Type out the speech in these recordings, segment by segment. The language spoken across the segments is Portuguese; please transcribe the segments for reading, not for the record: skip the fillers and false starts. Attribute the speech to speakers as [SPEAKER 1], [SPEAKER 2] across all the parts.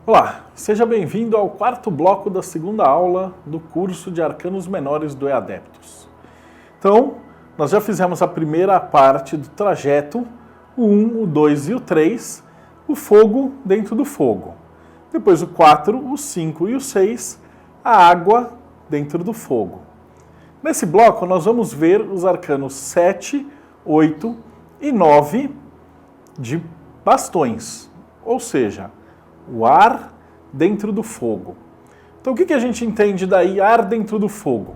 [SPEAKER 1] Olá, seja bem-vindo ao quarto bloco da segunda aula do curso de Arcanos Menores do E-Adeptus. Então, nós já fizemos a primeira parte do trajeto, o 1, o 2 e o 3, o fogo dentro do fogo. Depois o 4, o 5 e o 6, a água dentro do fogo. Nesse bloco, nós vamos ver os arcanos 7, 8 e 9 de bastões, ou seja, o ar dentro do fogo. Então o que a gente entende daí, ar dentro do fogo?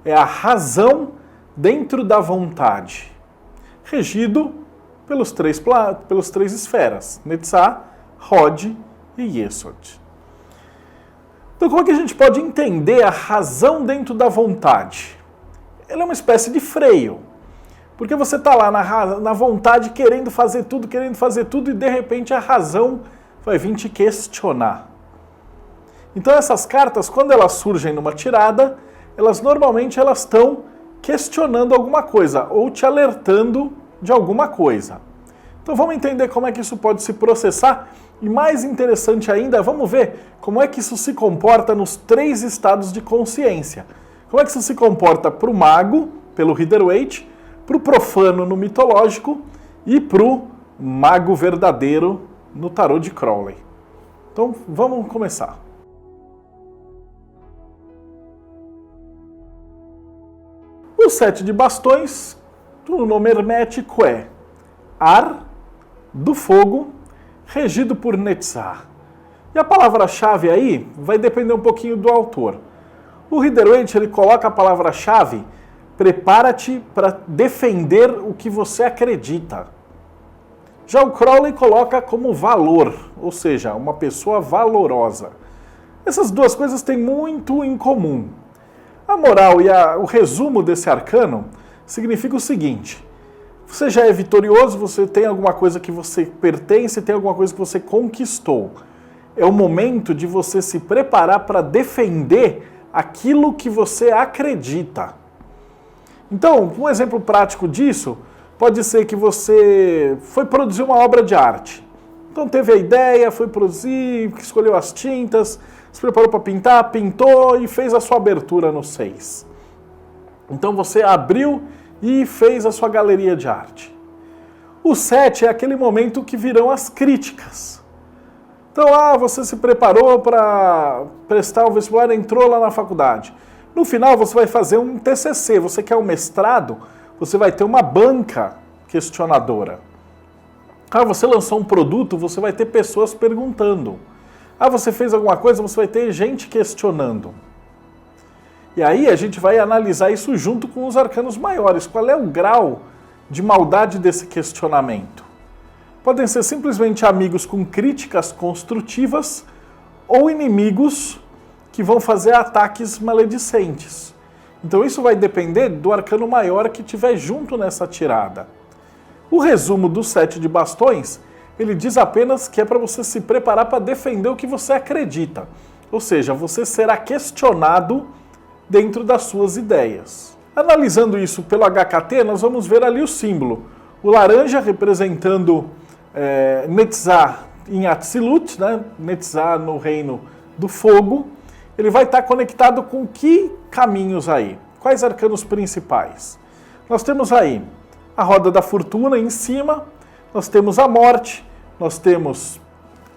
[SPEAKER 1] É a razão dentro da vontade, regido pelos três esferas, Netzah, Hod e Yesod. Então como é que a gente pode entender a razão dentro da vontade? Ela é uma espécie de freio, porque você está lá na vontade querendo fazer tudo e de repente a razão vai vir te questionar. Então essas cartas, quando elas surgem numa tirada, elas normalmente estão questionando alguma coisa ou te alertando de alguma coisa. Então vamos entender como é que isso pode se processar e mais interessante ainda, vamos ver como é que isso se comporta nos 3 estados de consciência. Como é que isso se comporta para o mago, pelo Rider-Waite, para o profano no mitológico e para o mago verdadeiro no tarô de Crowley. Então, vamos começar. O 7 de bastões, o nome hermético é ar do fogo, regido por Netzah. E a palavra-chave aí vai depender um pouquinho do autor. O Rider-Waite, ele coloca a palavra-chave: prepara-te para defender o que você acredita. Já o Crowley coloca como valor, ou seja, uma pessoa valorosa. Essas duas coisas têm muito em comum. A moral e o resumo desse arcano significa o seguinte: você já é vitorioso, você tem alguma coisa que você pertence, tem alguma coisa que você conquistou. É o momento de você se preparar para defender aquilo que você acredita. Então, um exemplo prático disso pode ser que você foi produzir uma obra de arte. Então teve a ideia, foi produzir, escolheu as tintas, se preparou para pintar, pintou e fez a sua abertura no 6. Então você abriu e fez a sua galeria de arte. O 7 é aquele momento que virão as críticas. Então, você se preparou para prestar o vestibular, entrou lá na faculdade. No final você vai fazer um TCC, você quer um mestrado, você vai ter uma banca questionadora. Você lançou um produto, você vai ter pessoas perguntando. Você fez alguma coisa, você vai ter gente questionando. E aí a gente vai analisar isso junto com os arcanos maiores. Qual é o grau de maldade desse questionamento? Podem ser simplesmente amigos com críticas construtivas ou inimigos que vão fazer ataques maledicentes. Então isso vai depender do arcano maior que tiver junto nessa tirada. O resumo do 7 de bastões, ele diz apenas que é para você se preparar para defender o que você acredita. Ou seja, você será questionado dentro das suas ideias. Analisando isso pelo HKT, nós vamos ver ali o símbolo. O laranja representando Netzah em Atzilut, né? Netzah no reino do fogo. Ele vai estar conectado com que caminhos aí? Quais arcanos principais? Nós temos aí a roda da fortuna em cima, nós temos a morte, nós temos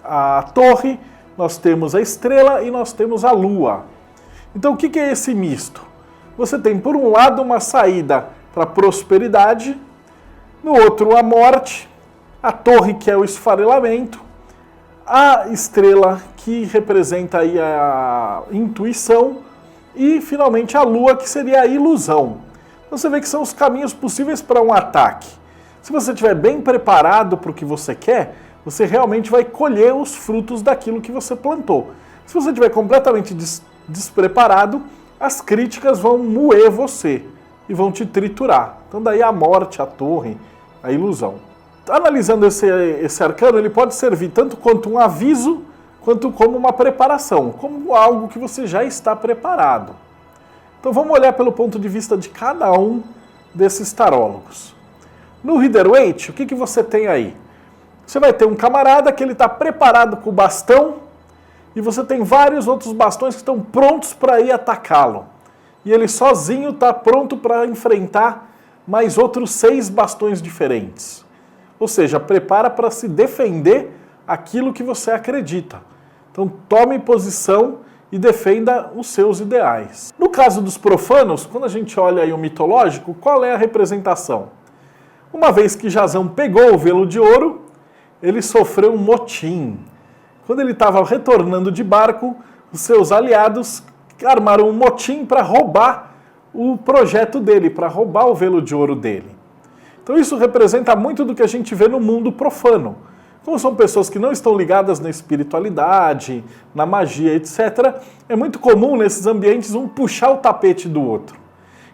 [SPEAKER 1] a torre, nós temos a estrela e nós temos a lua. Então o que é esse misto? Você tem por um lado uma saída para a prosperidade, no outro a morte, a torre que é o esfarelamento, a estrela que representa aí a intuição e finalmente a lua que seria a ilusão. Então você vê que são os caminhos possíveis para um ataque. Se você estiver bem preparado para o que você quer, você realmente vai colher os frutos daquilo que você plantou. Se você estiver completamente despreparado, as críticas vão moer você e vão te triturar. Então daí a morte, a torre, a ilusão. Analisando esse arcano, ele pode servir tanto quanto um aviso, quanto como uma preparação, como algo que você já está preparado. Então vamos olhar pelo ponto de vista de cada um desses tarólogos. No Rider-Waite, o que você tem aí? Você vai ter um camarada que ele está preparado com o bastão e você tem vários outros bastões que estão prontos para ir atacá-lo. E ele sozinho está pronto para enfrentar mais outros 6 bastões diferentes. Ou seja, prepara para se defender aquilo que você acredita. Então tome posição e defenda os seus ideais. No caso dos profanos, quando a gente olha aí o mitológico, qual é a representação? Uma vez que Jazão pegou o velo de ouro, ele sofreu um motim. Quando ele estava retornando de barco, os seus aliados armaram um motim para roubar o projeto dele, para roubar o velo de ouro dele. Então isso representa muito do que a gente vê no mundo profano. Como são pessoas que não estão ligadas na espiritualidade, na magia, etc., é muito comum nesses ambientes um puxar o tapete do outro.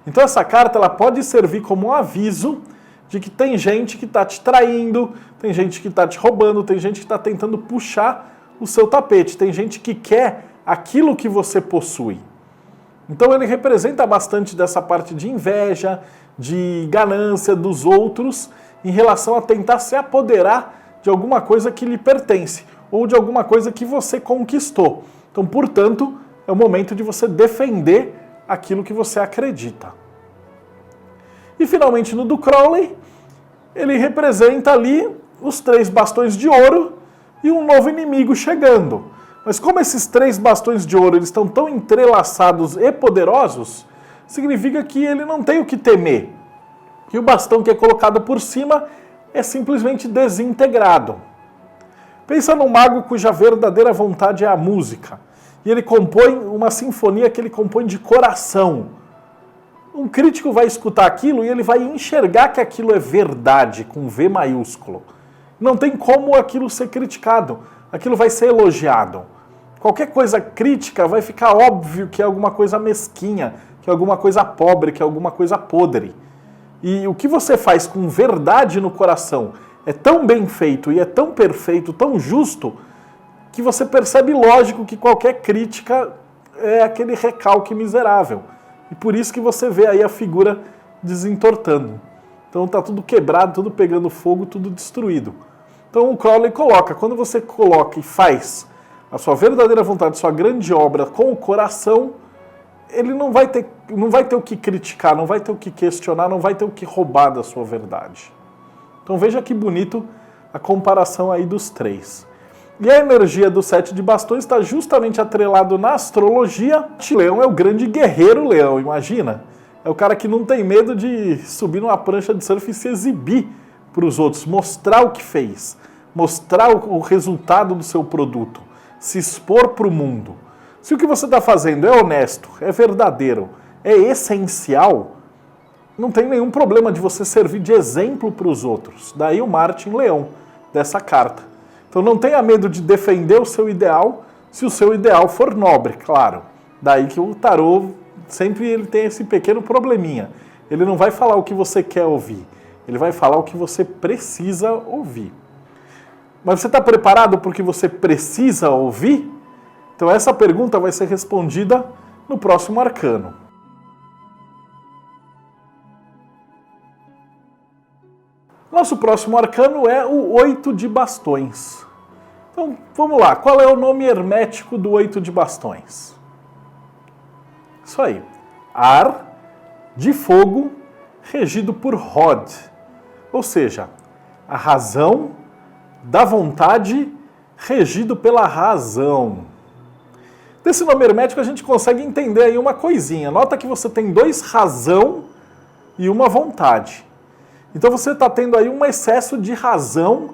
[SPEAKER 1] Então essa carta ela pode servir como um aviso de que tem gente que está te traindo, tem gente que está te roubando, tem gente que está tentando puxar o seu tapete, tem gente que quer aquilo que você possui. Então ele representa bastante dessa parte de inveja, de ganância dos outros em relação a tentar se apoderar de alguma coisa que lhe pertence ou de alguma coisa que você conquistou. Então, portanto, é o momento de você defender aquilo que você acredita. E finalmente no do Crowley, ele representa ali os 3 bastões de ouro e um novo inimigo chegando. Mas como esses 3 bastões de ouro eles estão tão entrelaçados e poderosos, significa que ele não tem o que temer. E o bastão que é colocado por cima é simplesmente desintegrado. Pensa num mago cuja verdadeira vontade é a música. E ele compõe uma sinfonia que ele compõe de coração. Um crítico vai escutar aquilo e ele vai enxergar que aquilo é verdade, com V maiúsculo. Não tem como aquilo ser criticado. Aquilo vai ser elogiado. Qualquer coisa crítica vai ficar óbvio que é alguma coisa mesquinha, que é alguma coisa pobre, que é alguma coisa podre. E o que você faz com verdade no coração é tão bem feito e é tão perfeito, tão justo, que você percebe lógico que qualquer crítica é aquele recalque miserável. E por isso que você vê aí a figura desentortando. Então tá tudo quebrado, tudo pegando fogo, tudo destruído. Então o Crowley coloca, quando você coloca e faz a sua verdadeira vontade, sua grande obra com o coração, ele não vai ter o que criticar, não vai ter o que questionar, não vai ter o que roubar da sua verdade. Então veja que bonito a comparação aí dos 3. E a energia do 7 de bastões está justamente atrelado na astrologia. Leão é o grande guerreiro leão, imagina? É o cara que não tem medo de subir numa prancha de surf e se exibir para os outros, mostrar o que fez, mostrar o resultado do seu produto, se expor para o mundo. Se o que você está fazendo é honesto, é verdadeiro, é essencial, não tem nenhum problema de você servir de exemplo para os outros. Daí o Martin Leão, dessa carta. Então não tenha medo de defender o seu ideal, se o seu ideal for nobre, claro. Daí que o tarô sempre ele tem esse pequeno probleminha. Ele não vai falar o que você quer ouvir, ele vai falar o que você precisa ouvir. Mas você está preparado para o que você precisa ouvir? Então essa pergunta vai ser respondida no próximo arcano. Nosso próximo arcano é o 8 de bastões. Então vamos lá, qual é o nome hermético do 8 de bastões? Isso aí, ar de fogo regido por Hod, ou seja, a razão da vontade regido pela razão. Desse nome hermético a gente consegue entender aí uma coisinha. Nota que você tem 2 razão e uma vontade. Então você está tendo aí um excesso de razão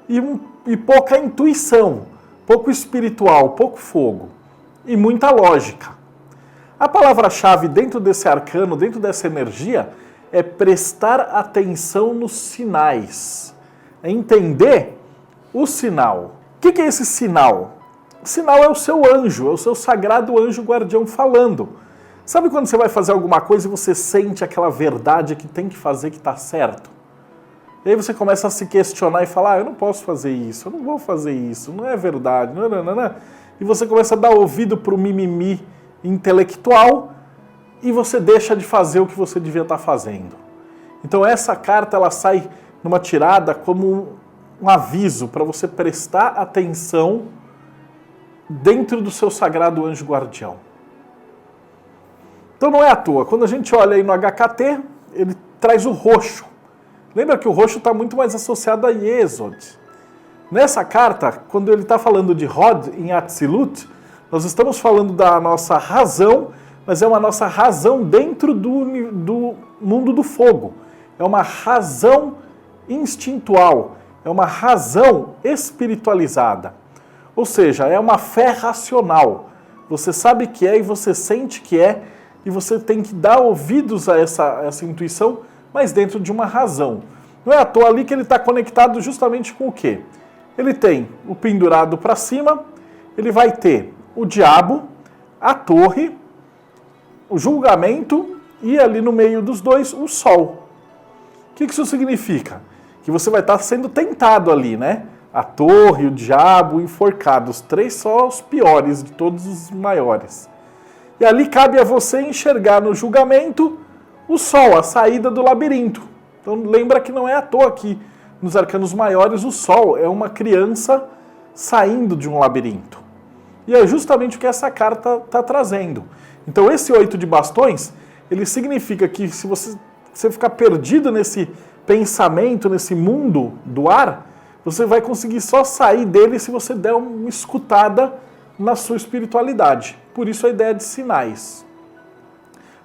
[SPEAKER 1] e pouca intuição, pouco espiritual, pouco fogo e muita lógica. A palavra-chave dentro desse arcano, dentro dessa energia, é prestar atenção nos sinais, é entender o sinal. O que é esse sinal? O sinal é o seu anjo, é o seu sagrado anjo guardião falando. Sabe quando você vai fazer alguma coisa e você sente aquela verdade que tem que fazer, que está certo? E aí você começa a se questionar e falar, eu não posso fazer isso, eu não vou fazer isso, não é verdade, não. E você começa a dar ouvido para o mimimi intelectual e você deixa de fazer o que você devia estar fazendo. Então essa carta ela sai numa tirada como um aviso para você prestar atenção dentro do seu sagrado anjo guardião. Então não é à toa, quando a gente olha aí no HKT, ele traz o roxo. Lembra que o roxo está muito mais associado a Yesod. Nessa carta, quando ele está falando de Hod em Atzilut, nós estamos falando da nossa razão, mas é uma nossa razão dentro do mundo do fogo. É uma razão instintual, é uma razão espiritualizada. Ou seja, é uma fé racional. Você sabe que é e você sente que é, e você tem que dar ouvidos a essa intuição, mas dentro de uma razão. Não é à toa ali que ele está conectado justamente com o quê? Ele tem o pendurado para cima, ele vai ter o diabo, a torre, o julgamento e ali no meio dos dois o sol. O que isso significa? Que você vai estar sendo tentado ali, né? A torre, o diabo, o enforcado, os três só os piores de todos os maiores. E ali cabe a você enxergar no julgamento o sol, a saída do labirinto. Então lembra que não é à toa que nos arcanos maiores o sol é uma criança saindo de um labirinto. E é justamente o que essa carta está trazendo. Então esse 8 de bastões, ele significa que se você ficar perdido nesse pensamento, nesse mundo do ar, você vai conseguir só sair dele se você der uma escutada na sua espiritualidade. Por isso a ideia de sinais.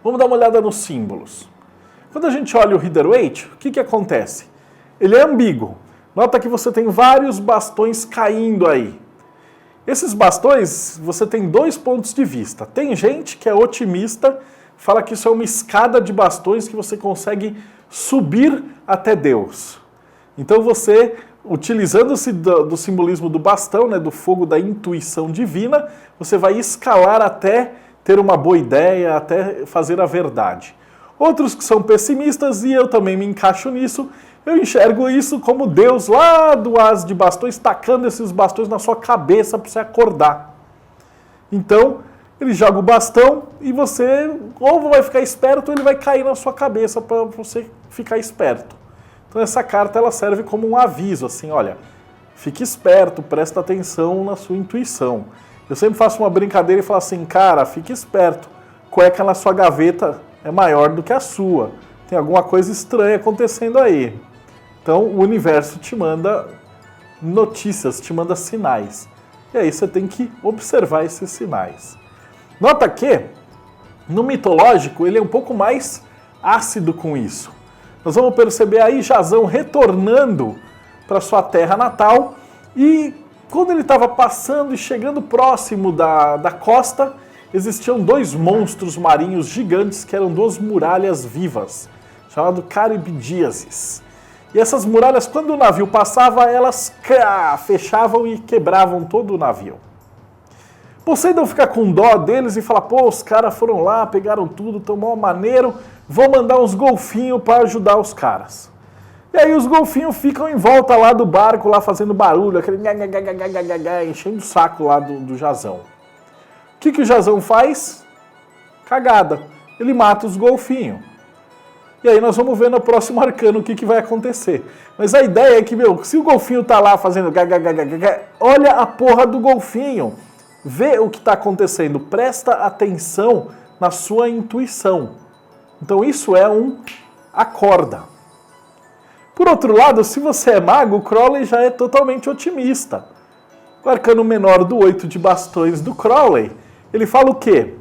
[SPEAKER 1] Vamos dar uma olhada nos símbolos. Quando a gente olha o Rider-Waite, o que acontece? Ele é ambíguo. Nota que você tem vários bastões caindo aí. Esses bastões, você tem dois pontos de vista. Tem gente que é otimista, fala que isso é uma escada de bastões que você consegue subir até Deus. Então você, utilizando-se do simbolismo do bastão, né, do fogo da intuição divina, você vai escalar até ter uma boa ideia, até fazer a verdade. Outros que são pessimistas, e eu também me encaixo nisso, eu enxergo isso como Deus lá do as de bastões, tacando esses bastões na sua cabeça para você acordar. Então, ele joga o bastão e você ou vai ficar esperto ou ele vai cair na sua cabeça para você ficar esperto. Então essa carta ela serve como um aviso, assim, olha, fique esperto, presta atenção na sua intuição. Eu sempre faço uma brincadeira e falo assim, cara, fique esperto, cueca na sua gaveta é maior do que a sua. Tem alguma coisa estranha acontecendo aí. Então o universo te manda notícias, te manda sinais. E aí você tem que observar esses sinais. Nota que, no mitológico, ele é um pouco mais ácido com isso. Nós vamos perceber aí Jazão retornando para sua terra natal e quando ele estava passando e chegando próximo da costa, existiam dois monstros marinhos gigantes que eram duas muralhas vivas, chamado Caribdíasis. E essas muralhas, quando o navio passava, elas fechavam e quebravam todo o navio. Poseidon fica com dó deles e fala, pô, os caras foram lá, pegaram tudo, tão mal maneiro, vou mandar uns golfinhos para ajudar os caras. E aí os golfinhos ficam em volta lá do barco, lá fazendo barulho, aquele enchendo o saco lá do Jazão. O que o Jazão faz? Cagada. Ele mata os golfinhos. E aí nós vamos ver no próximo arcano o que vai acontecer. Mas a ideia é que, se o golfinho tá lá fazendo olha a porra do golfinho. Vê o que está acontecendo. Presta atenção na sua intuição. Então isso é um acorda. Por outro lado, se você é mago, o Crowley já é totalmente otimista. O arcano menor do 8 de bastões do Crowley, ele fala o quê?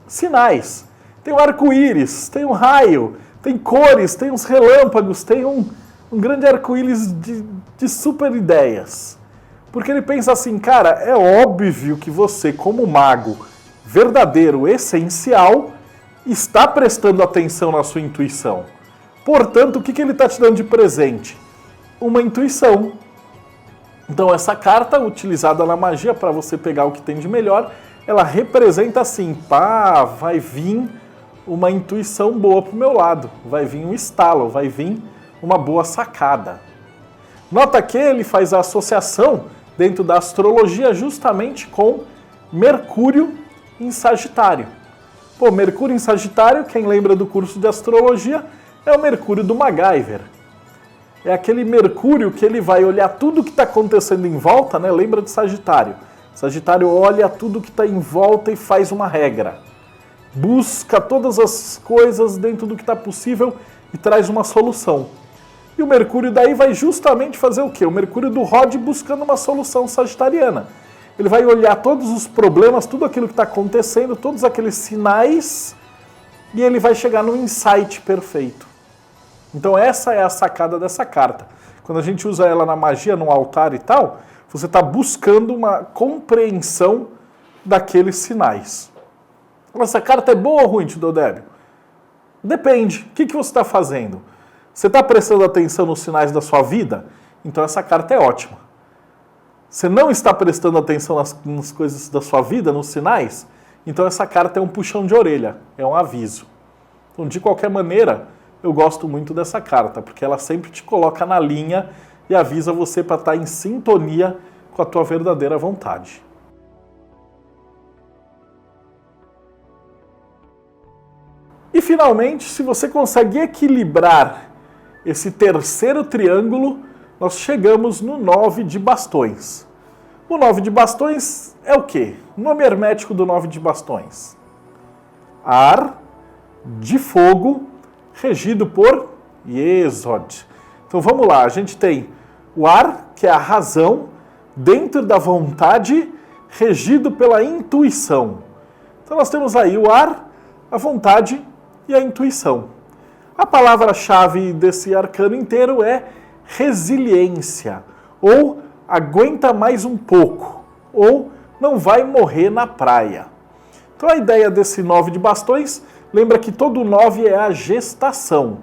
[SPEAKER 1] Sinais. Tem um arco-íris, tem um raio, tem cores, tem uns relâmpagos, tem um grande arco-íris de super ideias. Porque ele pensa assim, cara, é óbvio que você, como mago verdadeiro, essencial, está prestando atenção na sua intuição. Portanto, o que ele está te dando de presente? Uma intuição. Então essa carta, utilizada na magia para você pegar o que tem de melhor, ela representa assim, pá, vai vir uma intuição boa pro meu lado, vai vir um estalo, vai vir uma boa sacada. Nota que ele faz a associação dentro da astrologia justamente com Mercúrio em Sagitário. Pô, Mercúrio em Sagitário, quem lembra do curso de astrologia, é o Mercúrio do MacGyver. É aquele Mercúrio que ele vai olhar tudo o que está acontecendo em volta, né? Lembra de Sagitário? Sagitário olha tudo que está em volta e faz uma regra. Busca todas as coisas dentro do que está possível e traz uma solução. E o Mercúrio daí vai justamente fazer o quê? O Mercúrio do Rod buscando uma solução sagitariana. Ele vai olhar todos os problemas, tudo aquilo que está acontecendo, todos aqueles sinais, e ele vai chegar no insight perfeito. Então essa é a sacada dessa carta. Quando a gente usa ela na magia, no altar e tal, você está buscando uma compreensão daqueles sinais. Essa carta é boa ou ruim, Tio Débio? Depende. O que você está fazendo? Você está prestando atenção nos sinais da sua vida? Então essa carta é ótima. Você não está prestando atenção nas coisas da sua vida, nos sinais? Então essa carta é um puxão de orelha, é um aviso. Então, de qualquer maneira, eu gosto muito dessa carta, porque ela sempre te coloca na linha e avisa você para estar em sintonia com a tua verdadeira vontade. E finalmente, se você consegue equilibrar esse terceiro triângulo, nós chegamos no 9 de bastões. O 9 de bastões é o quê? O nome hermético do 9 de bastões. Ar de fogo, regido por Yesod. Então vamos lá, a gente tem o ar, que é a razão, dentro da vontade, regido pela intuição. Então nós temos aí o ar, a vontade e a intuição. A palavra-chave desse arcano inteiro é resiliência, ou aguenta mais um pouco, ou não vai morrer na praia. Então a ideia desse 9 de bastões, lembra que todo 9 é a gestação.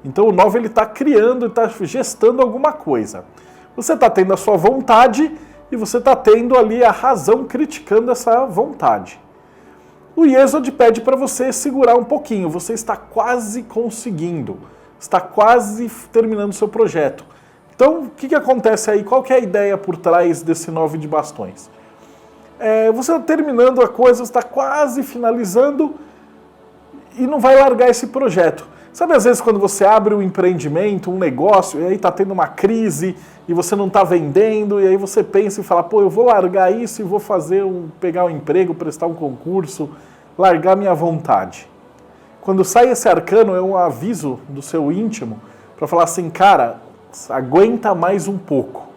[SPEAKER 1] Então o 9 está criando, está gestando alguma coisa. Você está tendo a sua vontade e você está tendo ali a razão criticando essa vontade. O Yesod pede para você segurar um pouquinho, você está quase conseguindo, está quase terminando o seu projeto. Então, o que acontece aí? Qual que é a ideia por trás desse 9 de bastões? Você está terminando a coisa, está quase finalizando e não vai largar esse projeto. Sabe, às vezes, quando você abre um empreendimento, um negócio, e aí está tendo uma crise e você não está vendendo, e aí você pensa e fala, pô, eu vou largar isso e vou pegar um emprego, prestar um concurso, largar minha vontade. Quando sai esse arcano, é um aviso do seu íntimo para falar assim, cara, aguenta mais um pouco.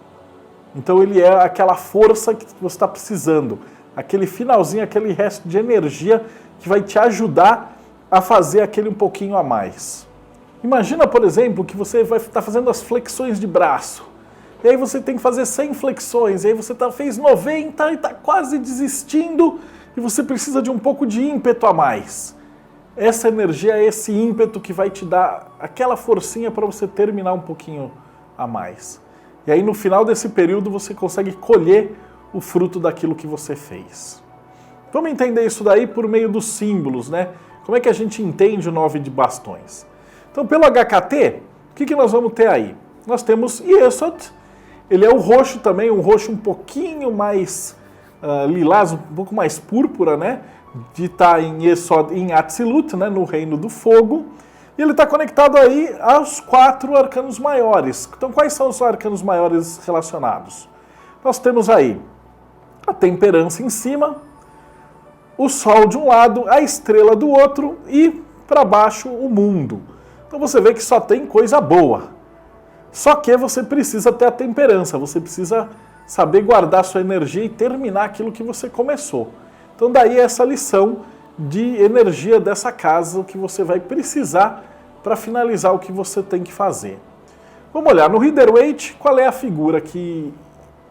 [SPEAKER 1] Então ele é aquela força que você está precisando, aquele finalzinho, aquele resto de energia que vai te ajudar a fazer aquele um pouquinho a mais. Imagina, por exemplo, que você vai estar fazendo as flexões de braço, e aí você tem que fazer 100 flexões, e aí você fez 90 e está quase desistindo, e você precisa de um pouco de ímpeto a mais. Essa energia é esse ímpeto que vai te dar aquela forcinha para você terminar um pouquinho a mais. E aí no final desse período você consegue colher o fruto daquilo que você fez. Vamos entender isso daí por meio dos símbolos, né? Como é que a gente entende o 9 de bastões? Então, pelo HKT, o que nós vamos ter aí? Nós temos Yesod, ele é o roxo também, um roxo um pouquinho mais lilás, um pouco mais púrpura, né? De estar em Yesod, em Atzilut, né? No reino do fogo. E ele está conectado aí aos 4 arcanos maiores. Então, quais são os arcanos maiores relacionados? Nós temos aí a temperança em cima, o sol de um lado, a estrela do outro e para baixo o mundo. Então você vê que só tem coisa boa. Só que você precisa ter a temperança, você precisa saber guardar sua energia e terminar aquilo que você começou. Então daí essa lição de energia dessa casa que você vai precisar para finalizar o que você tem que fazer. Vamos olhar no Rider-Waite, qual é a figura que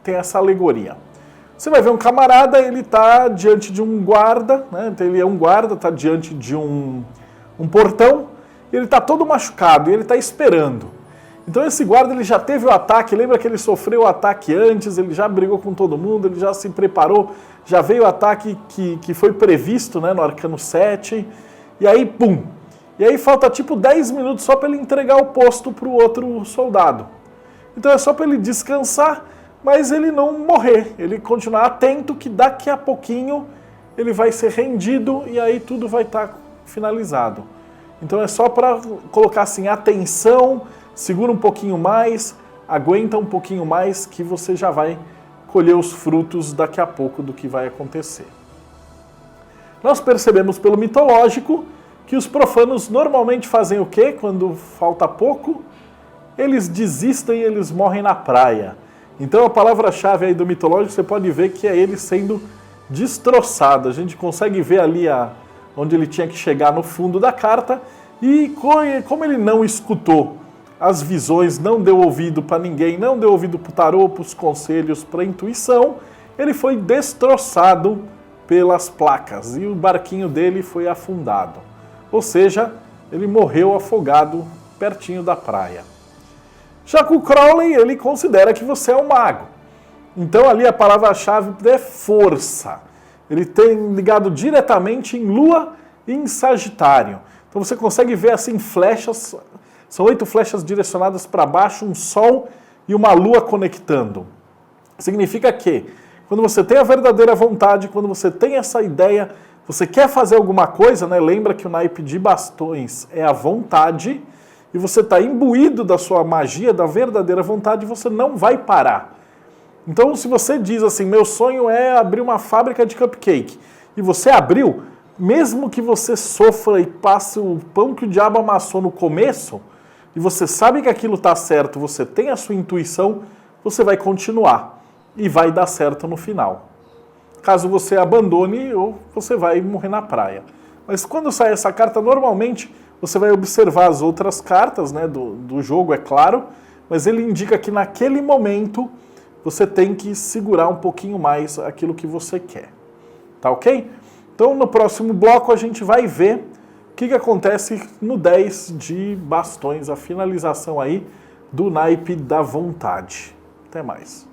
[SPEAKER 1] tem essa alegoria. Você vai ver um camarada, ele está diante de um guarda, né? Então ele é um guarda, está diante de um portão, e ele está todo machucado, e ele está esperando. Então esse guarda ele já teve o ataque, lembra que ele sofreu o ataque antes, ele já brigou com todo mundo, ele já se preparou, já veio o ataque que foi previsto, né, no Arcano 7, e aí pum! E aí falta tipo 10 minutos só para ele entregar o posto para o outro soldado. Então é só para ele descansar, mas ele não morrer, ele continuar atento que daqui a pouquinho ele vai ser rendido e aí tudo vai estar finalizado. Então é só para colocar assim, atenção, segura um pouquinho mais, aguenta um pouquinho mais que você já vai colher os frutos daqui a pouco do que vai acontecer. Nós percebemos pelo mitológico que os profanos normalmente fazem o quê? Quando falta pouco, eles desistem e eles morrem na praia. Então a palavra-chave aí do mitológico, você pode ver que é ele sendo destroçado. A gente consegue ver ali onde ele tinha que chegar no fundo da carta, e como ele não escutou as visões, não deu ouvido para ninguém, não deu ouvido para o tarô, para os conselhos, para a intuição, ele foi destroçado pelas placas e o barquinho dele foi afundado. Ou seja, ele morreu afogado pertinho da praia. Já que o Crowley, ele considera que você é um mago. Então ali a palavra-chave é força. Ele tem ligado diretamente em Lua e em Sagitário. Então você consegue ver assim flechas, são 8 flechas direcionadas para baixo, um Sol e uma Lua conectando. Significa que quando você tem a verdadeira vontade, quando você tem essa ideia, você quer fazer alguma coisa, né? Lembra que o naipe de bastões é a vontade, e você está imbuído da sua magia, da verdadeira vontade, você não vai parar. Então, se você diz assim, meu sonho é abrir uma fábrica de cupcake, e você abriu, mesmo que você sofra e passe o pão que o diabo amassou no começo, e você sabe que aquilo está certo, você tem a sua intuição, você vai continuar, e vai dar certo no final. Caso você abandone, ou você vai morrer na praia. Mas quando sai essa carta, normalmente você vai observar as outras cartas, né, do jogo, é claro, mas ele indica que naquele momento você tem que segurar um pouquinho mais aquilo que você quer. Tá ok? Então no próximo bloco a gente vai ver o que acontece no 10 de bastões, a finalização aí do naipe da vontade. Até mais.